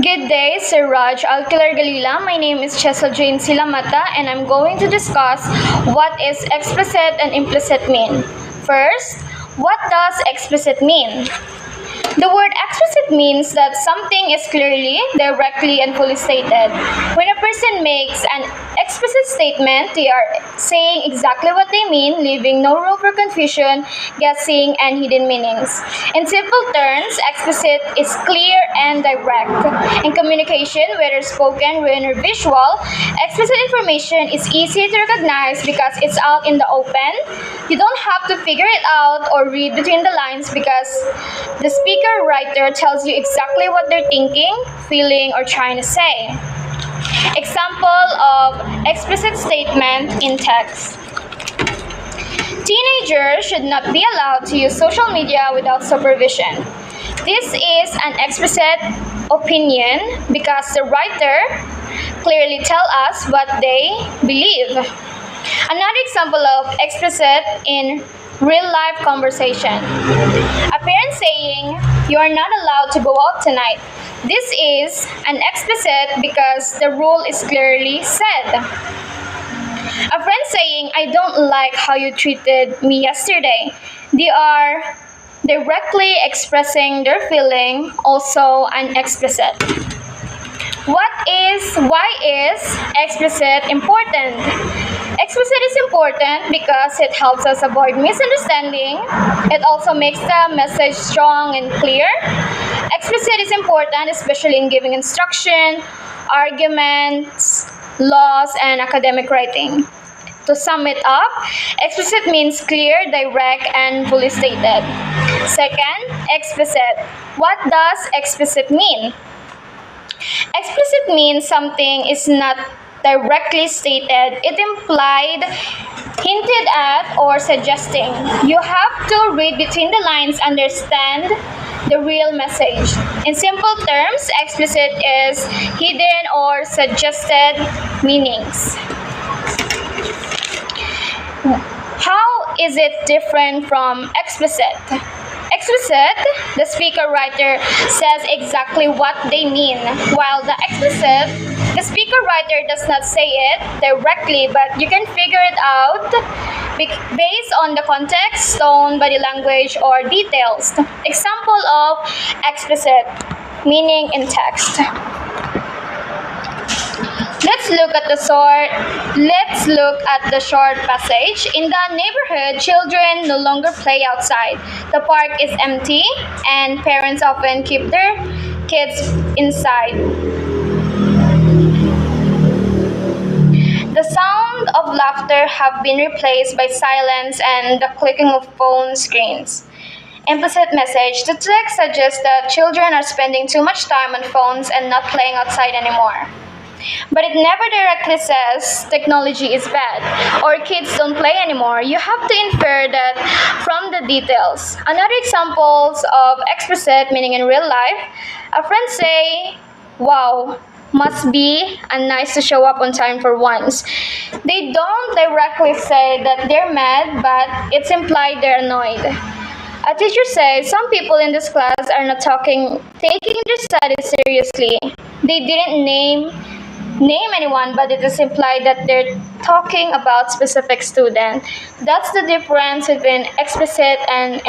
Good day, Sir Raj Alkilar Galila. My name is Chesel Jane Silamata, and I'm going to discuss what is explicit and implicit mean. First, what does explicit mean? The word explicit means that something is clearly, directly, and fully stated. When a person makes an explicit statement, they are saying exactly what they mean, leaving no room for confusion, guessing, and hidden meanings. In simple terms, explicit is clear and direct. In communication, whether spoken, written, or visual, explicit information is easy to recognize because it's out in the open. You don't have to figure it out or read between the lines because the speaker writer tells you exactly what they're thinking, feeling, or trying to say. Example of explicit statement in text. Teenagers should not be allowed to use social media without supervision. This is an explicit opinion because the writer clearly tells us what they believe. Another example of explicit in real-life conversation. A parent saying, "You are not allowed to go out tonight." This is an explicit because the rule is clearly said. A friend saying, "I don't like how you treated me yesterday." They are directly expressing their feeling, also an explicit. Why is explicit important? Explicit is important because it helps us avoid misunderstanding. It also makes the message strong and clear. Explicit is important especially in giving instruction, arguments, laws, and academic writing. To sum it up, explicit means clear, direct, and fully stated. Second, explicit. What does explicit mean? Explicit means something is not directly stated. It implied, hinted at, or suggesting. You have to read between the lines, understand the real message. In simple terms, explicit is hidden or suggested meanings. How is it different from explicit? Explicit, the speaker-writer says exactly what they mean, while the explicit, the speaker-writer does not say it directly, but you can figure it out based on the context, tone, body language, or details. Example of explicit, meaning in text. Let's look at the short passage. In the neighborhood, children no longer play outside. The park is empty, and parents often keep their kids inside. The sound of laughter have been replaced by silence and the clicking of phone screens. Implicit message. The text suggests that children are spending too much time on phones and not playing outside anymore. But it never directly says technology is bad or kids don't play anymore. You have to infer that from the details. Another examples of explicit meaning in real life. A friend say, "Wow, must be nice to show up on time for once." They don't directly say that they're mad, but it's implied they're annoyed. A teacher says, "Some people in this class are not taking their studies seriously." They didn't name anyone, but it is implied that they're talking about specific student. That's the difference between explicit and